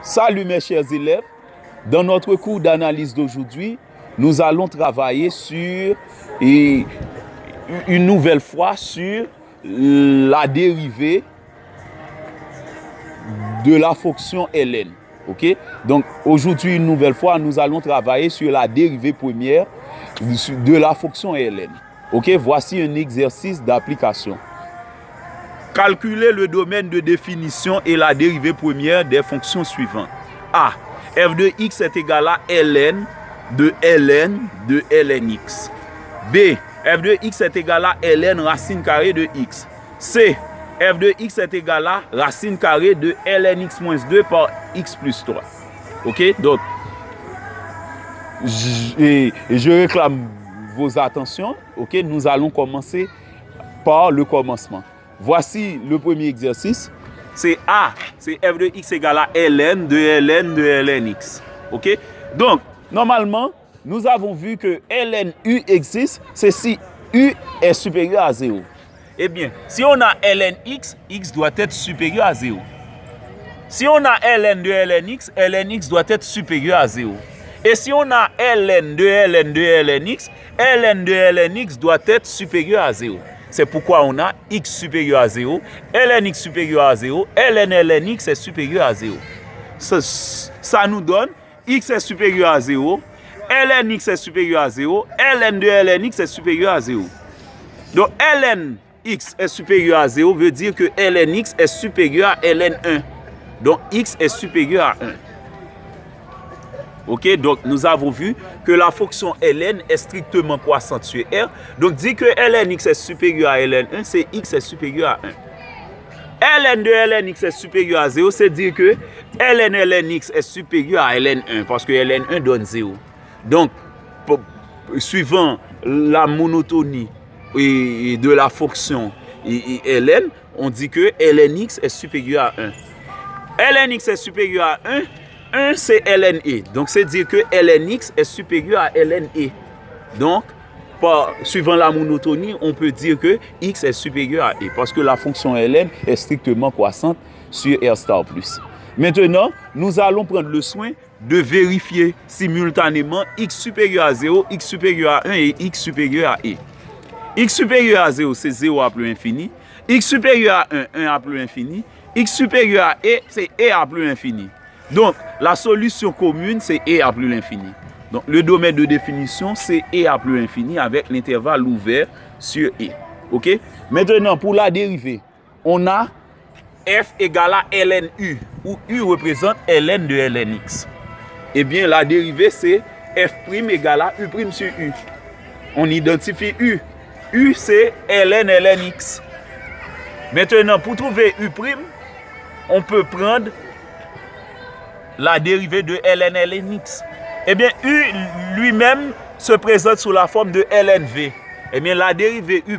Salut mes chers élèves. Dans notre cours d'analyse d'aujourd'hui, nous allons travailler sur une nouvelle fois sur la dérivée de la fonction ln. Ok? Donc aujourd'hui, une nouvelle fois, nous allons travailler sur la dérivée première de la fonction ln. Ok? Voici un exercice d'application. Calculer le domaine de définition et la dérivée première des fonctions suivantes. A. F de x est égal à ln de lnx. B. F de x est égal à ln racine carrée de x. C. F de x est égal à racine carrée de lnx moins 2 par x plus 3. Ok? Donc, je réclame vos attentions. Ok? Nous allons commencer par le commencement. Voici le premier exercice. C'est A, c'est f de x égale à ln de lnx. Ok? Donc, normalement, nous avons vu que ln u existe, c'est si u est supérieur à 0. Eh bien, si on a ln x, x doit être supérieur à 0. Si on a ln de lnx doit être supérieur à 0. Et si on a ln de lnx doit être supérieur à 0. C'est pourquoi on a x supérieur à 0, lnx supérieur à 0, lnx est supérieur à 0. Ça nous donne x est supérieur à 0, lnx est supérieur à 0, ln de lnx est supérieur à 0. Donc lnx est supérieur à 0 veut dire que lnx est supérieur à ln1. Donc x est supérieur à 1. Ok, donc nous avons vu que la fonction ln est strictement croissante sur R. Donc dit que lnx est supérieur à ln1, c'est x est supérieur à 1. ln de lnx est supérieur à 0, c'est dire que lnx est supérieur à ln1 parce que ln1 donne 0. Donc, suivant la monotonie de la fonction ln, on dit que lnx est supérieur à 1. lnx est supérieur à 1. 1 c'est lne. Donc c'est dire que lnx est supérieur à lne. Donc, suivant la monotonie, on peut dire que x est supérieur à e. Parce que la fonction ln est strictement croissante sur R star plus. Maintenant, nous allons prendre le soin de vérifier simultanément x supérieur à 0, x supérieur à 1 et x supérieur à e. X supérieur à 0, c'est 0 à plus infini. X supérieur à 1, 1 à plus infini. X supérieur à e, c'est e à plus infini. Donc, la solution commune, c'est e à plus l'infini. Donc, le domaine de définition, c'est e à plus l'infini avec l'intervalle ouvert sur e. OK? Maintenant, pour la dérivée, on a f égale à ln u, où u représente ln de lnx. Eh bien, la dérivée, c'est f' égale à u' sur u. On identifie u. U, c'est ln lnx. Maintenant, pour trouver u', on peut prendre la dérivée de ln lnx. Eh bien, u lui-même se présente sous la forme de lnv. Eh bien, la dérivée u'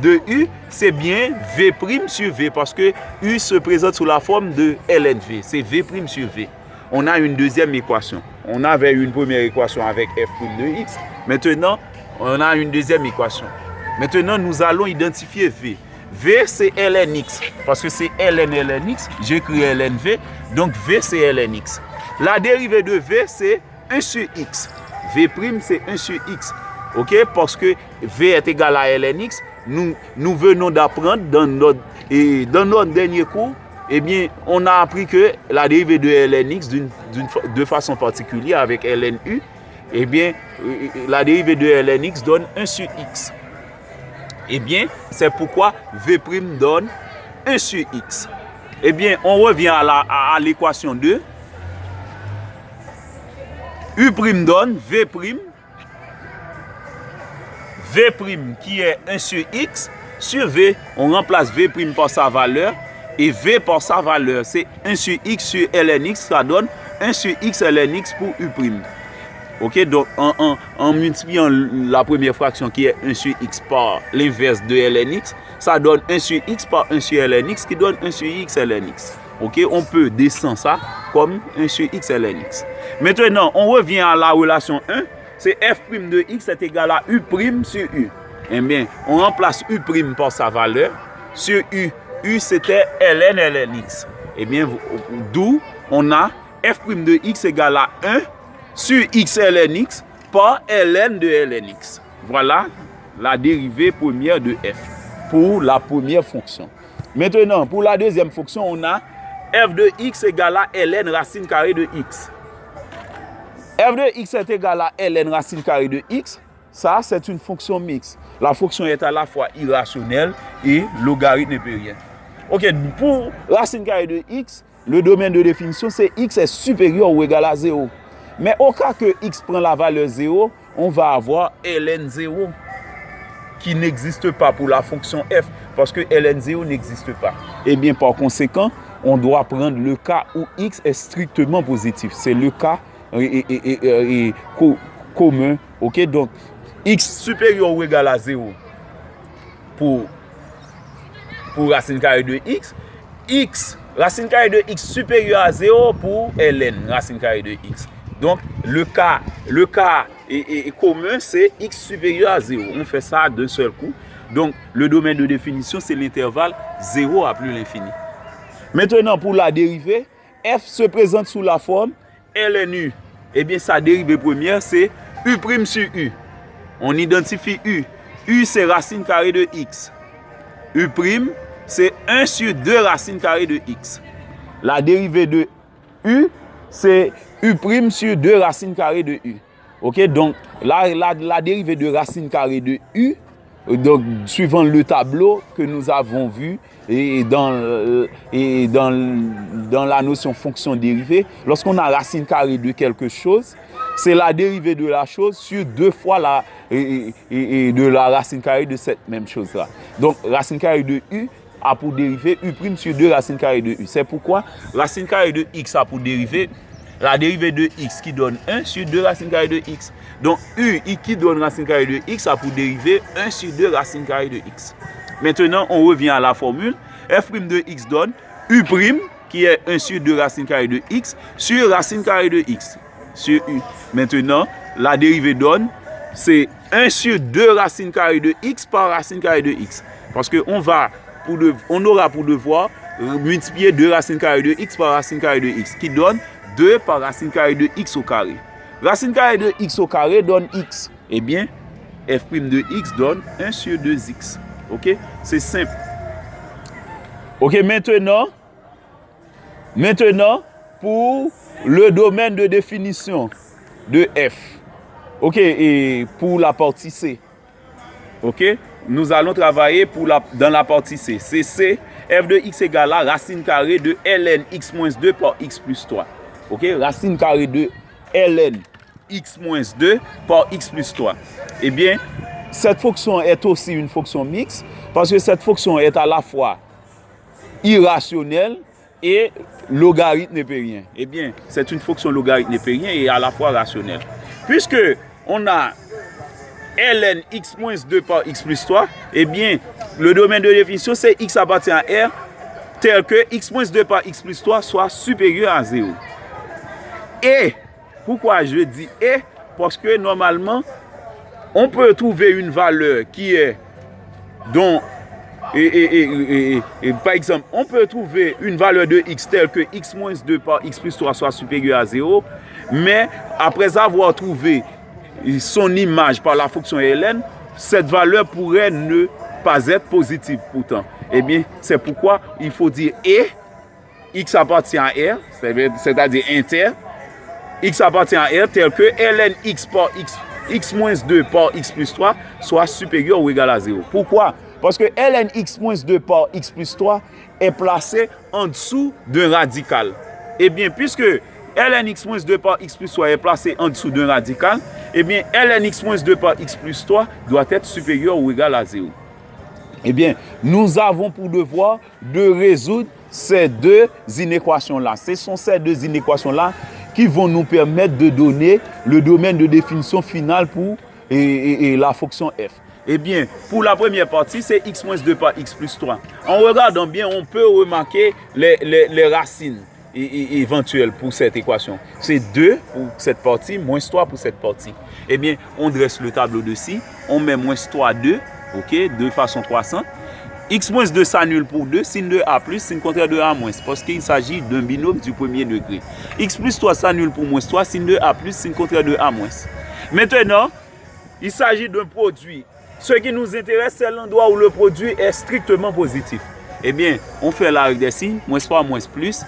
de u, c'est bien v' sur v, parce que u se présente sous la forme de lnv. C'est v' sur v. On a une deuxième équation. On avait une première équation avec f' de x. Maintenant, on a une deuxième équation. Maintenant, nous allons identifier v. V, c'est lnx, parce que c'est lnx, j'écris lnv, donc v, c'est lnx. La dérivée de v, c'est 1 sur x. V', c'est 1 sur x. Ok? Parce que v est égal à lnx, nous venons d'apprendre dans notre dernier cours, eh bien, on a appris que la dérivée de lnx, de façon particulière avec lnu, eh bien, la dérivée de lnx donne 1 sur x. Eh bien, c'est pourquoi v' donne 1 sur x. Eh bien, on revient à l'équation 2. U' donne v'. V' qui est 1 sur x. Sur v, on remplace v' par sa valeur. Et v par sa valeur, c'est 1 sur x sur lnx. Ça donne 1 sur x lnx pour u'. Ok, donc en multipliant la première fraction qui est 1 sur x par l'inverse de lnx, ça donne 1 sur x par 1 sur lnx qui donne 1 sur x lnx. Ok, on peut descendre ça comme 1 sur x lnx. Maintenant, on revient à la relation 1, c'est f' de x est égal à u' sur u. Eh bien, on remplace u' par sa valeur sur u. U c'était ln lnx. Eh bien, d'où on a f' de x égale à 1 sur x ln x par ln de ln x. Voilà la dérivée première de f pour la première fonction. Maintenant, pour la deuxième fonction, on a f de x égale à ln racine carrée de x. F de x est égal à ln racine carrée de x. Ça, c'est une fonction mixte. La fonction est à la fois irrationnelle et logarithme népérien. Ok, pour racine carrée de x, le domaine de définition, c'est x est supérieur ou égal à 0. Mais au cas que x prend la valeur 0, on va avoir ln 0 qui n'existe pas pour la fonction f parce que ln 0 n'existe pas. Et bien, par conséquent, on doit prendre le cas où x est strictement positif. C'est le cas commun. Ok, donc x supérieur ou égal à 0 pour racine carrée de x, racine carrée de x supérieur à 0 pour ln racine carrée de x. Donc le cas commun, c'est x supérieur à 0. On fait ça d'un seul coup. Donc le domaine de définition, c'est l'intervalle 0 à plus l'infini. Maintenant, pour la dérivée, f se présente sous la forme ln u. Eh bien, sa dérivée première, c'est u' sur u. On identifie u. U, c'est racine carrée de x. U', c'est 1 sur 2 racine carrée de x. La dérivée de u, c'est u' sur 2 racine carrée de u. Ok, donc la dérivée de racine carrée de u, donc, suivant le tableau que nous avons vu et dans la notion fonction dérivée, lorsqu'on a racine carrée de quelque chose, c'est la dérivée de la chose sur 2 fois de la racine carrée de cette même chose-là. Donc, racine carrée de u a pour dérivée u' sur 2 racine carrée de u. C'est pourquoi racine carrée de x a pour dérivée la dérivée de x qui donne 1 sur 2 racine carrée de x. Donc, u qui donne racine carrée de x a pour dériver 1 sur 2 racine carrée de x. Maintenant, on revient à la formule. F' de x donne u' qui est 1 sur 2 racine carrée de x sur racine carrée de x sur u. Maintenant, la dérivée donne, c'est 1 sur 2 racine carrée de x par racine carrée de x. Parce qu'on aura pour devoir multiplier 2 racines carrées de x par racine carrée de x qui donne 2 par racine carrée de x au carré. Racine carrée de x au carré donne x. Eh bien, f' de x donne 1 sur 2x. Ok? C'est simple. Ok, maintenant, pour le domaine de définition de f. Ok, et pour la partie C. Ok? Nous allons travailler dans la partie C. C'est C, f de x égale à racine carrée de ln x moins 2 par x plus 3. Ok, racine carrée de ln x moins 2 par x plus 3. Eh bien, cette fonction est aussi une fonction mixte parce que cette fonction est à la fois irrationnelle et logarithme népérien. Eh bien, c'est une fonction logarithme népérien et à la fois rationnelle. Puisque on a ln x moins 2 par x plus 3, eh bien, le domaine de définition, c'est x appartient à R tel que x moins 2 par x plus 3 soit supérieur à 0. Et, pourquoi je dis et? Parce que normalement, on peut trouver une valeur qui est dont, par exemple, on peut trouver une valeur de x telle que x moins 2 par x plus 3 soit supérieur à 0, mais après avoir trouvé son image par la fonction ln, cette valeur pourrait ne pas être positive pourtant. Eh bien, c'est pourquoi il faut dire et, x appartient à R, c'est-à-dire inter, x appartient à R tel que ln x par x moins 2 par x plus 3 soit supérieur ou égal à 0. Pourquoi? Parce que ln x moins 2 par x plus 3 est placé en dessous d'un radical. Eh bien, puisque ln x moins 2 par x plus 3 est placé en dessous d'un radical, eh bien, ln x moins 2 par x plus 3 doit être supérieur ou égal à 0. Eh bien, nous avons pour devoir de résoudre ces deux inéquations-là. Ce sont ces deux inéquations-là qui vont nous permettre de donner le domaine de définition finale pour la fonction f. Eh bien, pour la première partie, c'est x moins 2 par x plus 3. En regardant bien, on peut remarquer les racines éventuelles pour cette équation. C'est 2 pour cette partie, moins 3 pour cette partie. Eh bien, on dresse le tableau de ci, on met moins 3, 2, ok, de façon croissante. X moins 2 s'annule pour 2, sin de A plus, sin contraire de A moins, parce qu'il s'agit d'un binôme du premier degré. X plus 3 s'annule pour moins 3, sin de A plus, sin contraire de A moins. Maintenant, il s'agit d'un produit. Ce qui nous intéresse, c'est l'endroit où le produit est strictement positif. Eh bien, on fait la règle des signes, moins par moins plus,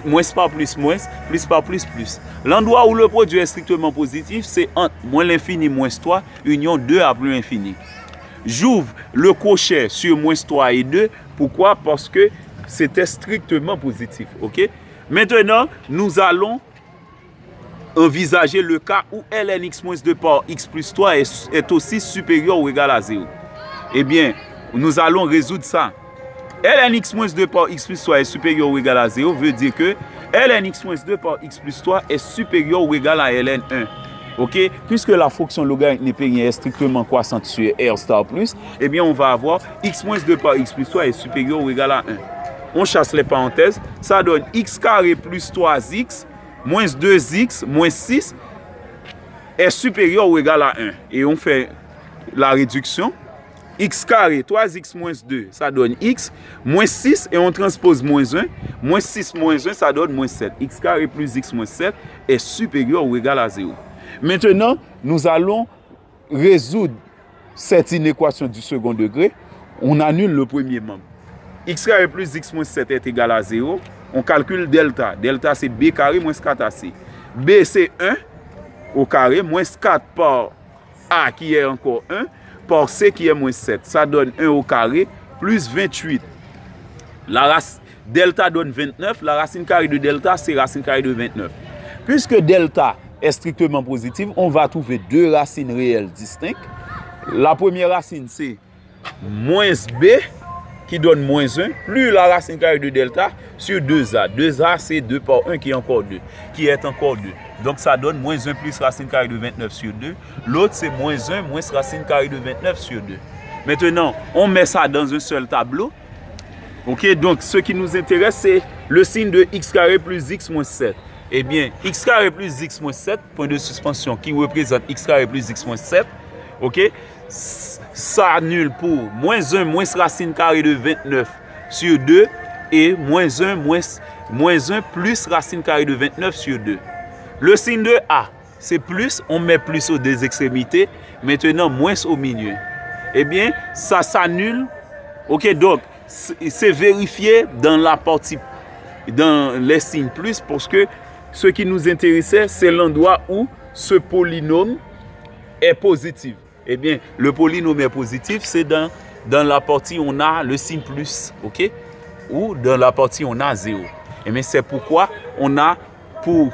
moins par plus moins, plus par plus plus. L'endroit où le produit est strictement positif, c'est entre moins l'infini moins 3, union 2 à plus l'infini. J'ouvre le crochet sur moins 3 et 2. Pourquoi? Parce que c'était strictement positif. Ok? Maintenant, nous allons envisager le cas où ln x moins 2 par x plus 3 est aussi supérieur ou égal à 0. Eh bien, nous allons résoudre ça. ln x moins 2 par x plus 3 est supérieur ou égal à 0 veut dire que ln x moins 2 par x plus 3 est supérieur ou égal à ln 1. Ok? Puisque la fonction logarithme népérien est strictement croissante sur R star plus, eh bien on va avoir x moins 2 par x plus 3 est supérieur ou égal à 1. On chasse les parenthèses, ça donne x carré plus 3x moins 2x moins 6 est supérieur ou égal à 1. Et on fait la réduction. X carré, 3x moins 2, ça donne x, moins 6, et on transpose moins 1. Moins 6 moins 1, ça donne moins 7. X carré plus x moins 7 est supérieur ou égal à 0. Maintenant, nous allons résoudre cette inéquation du second degré. On annule le premier membre. X carré plus x moins 7 est égal à 0. On calcule delta. Delta, c'est b carré moins 4ac. B, c'est 1 au carré, moins 4 par a qui est encore 1. Par C qui est moins 7. Ça donne 1 au carré plus 28. Delta donne 29. La racine carrée de delta, c'est racine carrée de 29. Puisque delta est strictement positive, on va trouver deux racines réelles distinctes. La première racine, c'est moins B qui donne moins 1, plus la racine carrée de delta sur 2A. 2A, c'est 2 par 1 qui est encore 2. Qui est encore 2. Donc ça donne moins 1 plus racine carrée de 29 sur 2. L'autre, c'est moins 1 moins racine carrée de 29 sur 2. Maintenant, on met ça dans un seul tableau. Ok, donc ce qui nous intéresse, c'est le signe de x carré plus x moins 7. Eh bien, x carré plus x moins 7, point de suspension qui représente x carré plus x moins 7. Ok, ça annule pour moins 1 moins racine carrée de 29 sur 2 et moins 1 plus racine carrée de 29 sur 2. Le signe de A, c'est plus, on met plus aux deux extrémités, maintenant moins au milieu. Eh bien, ça s'annule. Ok, donc, c'est vérifié dans la partie, dans les signes plus, parce que ce qui nous intéressait, c'est l'endroit où ce polynôme est positif. Eh bien, le polynôme est positif, c'est dans la partie où on a le signe plus, ok? Ou dans la partie où on a 0. Eh bien, c'est pourquoi on a pour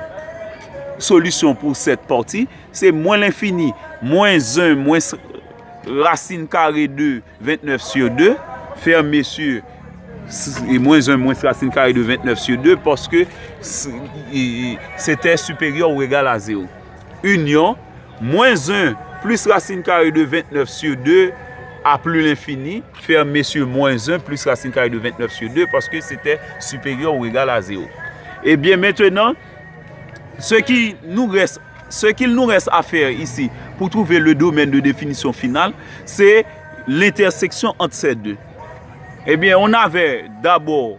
solution pour cette partie, c'est moins l'infini, moins 1, moins racine carrée de 29 sur 2, fermé sur et moins 1, moins racine carrée de 29 sur 2, parce que c'était supérieur ou égal à 0. Union, moins 1 plus racine carrée de 29 sur 2 à plus l'infini, fermé sur moins 1 plus racine carrée de 29 sur 2, parce que c'était supérieur ou égal à 0. Et bien maintenant, ce qu'il nous reste à faire ici pour trouver le domaine de définition finale, c'est l'intersection entre ces deux. Eh bien, on avait d'abord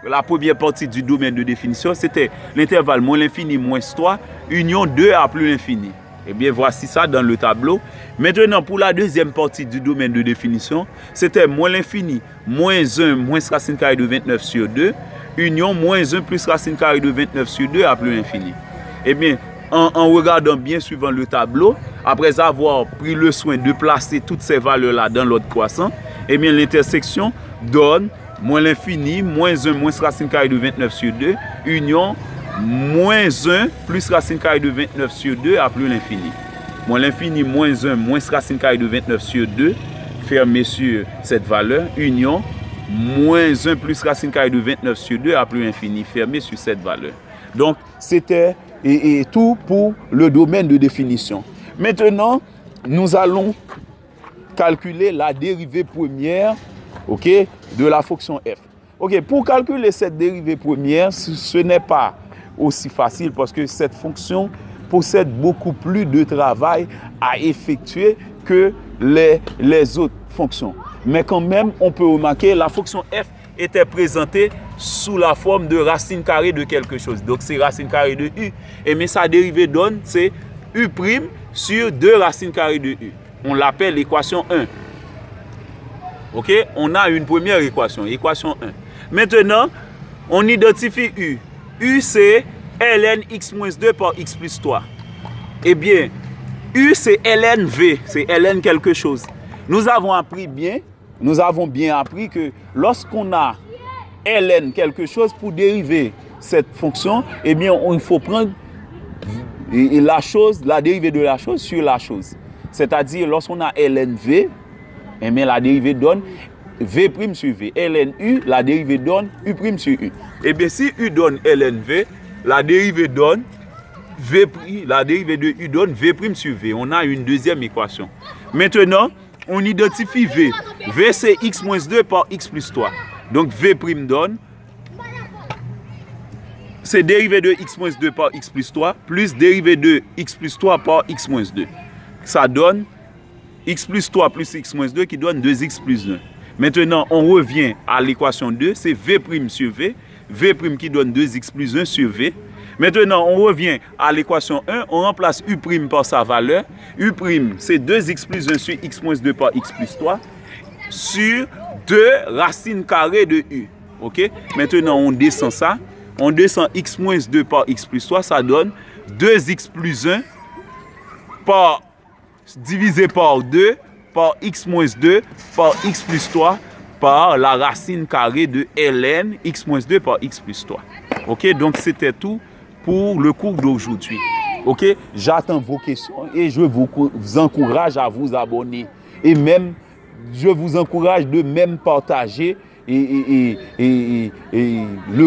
la première partie du domaine de définition, c'était l'intervalle moins l'infini moins 3, union 2 à plus l'infini. Eh bien, voici ça dans le tableau. Maintenant, pour la deuxième partie du domaine de définition, c'était moins l'infini moins 1 moins racine carrée de 29 sur 2, union moins 1 plus racine carrée de 29 sur 2 à plus l'infini. Eh bien, en regardant bien suivant le tableau, après avoir pris le soin de placer toutes ces valeurs-là dans l'ordre croissant, eh bien, l'intersection donne moins l'infini, moins 1, moins racine carrée de 29 sur 2, union, moins 1, plus racine carrée de 29 sur 2 à plus l'infini. Moins l'infini, moins 1, moins racine carrée de 29 sur 2, fermé sur cette valeur, union, moins 1 plus racine carrée de 29 sur 2 à plus l'infini, fermé sur cette valeur. Donc, c'était et tout pour le domaine de définition. Maintenant, nous allons calculer la dérivée première, ok, de la fonction f. Ok, pour calculer cette dérivée première, ce n'est pas aussi facile parce que cette fonction possède beaucoup plus de travail à effectuer que les autres fonctions. mais quand même, on peut remarquer la fonction f était présentée sous la forme de racine carrée de quelque chose. Donc, c'est racine carrée de u. Et mais sa dérivée donne, c'est u' sur 2 racines carrées de u. On l'appelle l'équation 1. OK? On a une première équation, équation 1. Maintenant, on identifie u. U, c'est ln x-2 par x plus 3. Eh bien, u, c'est ln v, c'est ln quelque chose. Nous avons bien appris que lorsqu'on a ln quelque chose, pour dériver cette fonction, eh bien, il faut prendre la dérivée de la chose sur la chose. C'est-à-dire, lorsqu'on a ln v, eh bien, la dérivée donne v' sur v. Ln u, la dérivée donne u' sur u. Eh bien, si u donne ln v, la dérivée donne la dérivée de u donne v' sur v. On a une deuxième équation. Maintenant, on identifie v. V, c'est x-2 par x plus 3. Donc, v' donne, c'est dérivée de x-2 par x plus 3, plus dérivée de x plus 3 par x-2. Ça donne x plus 3 plus x-2 qui donne 2x plus 1. Maintenant, on revient à l'équation 2, c'est v' sur v. V' qui donne 2x plus 1 sur v. Maintenant, on revient à l'équation 1, on remplace u' par sa valeur. U', c'est 2x plus 1 sur x-2 par x plus 3 sur 2 racines carrées de u. OK? Maintenant, on descend ça. On descend x-2 par x plus 3, ça donne 2x plus 1 divisé par 2 par x-2 par x plus 3 par la racine carrée de ln x-2 par x plus 3. OK? Donc, c'était tout pour le cours d'aujourd'hui. OK? J'attends vos questions et je vous encourage à vous abonner. Et même, je vous encourage de même partager le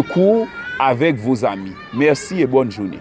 cours avec vos amis. Merci et bonne journée.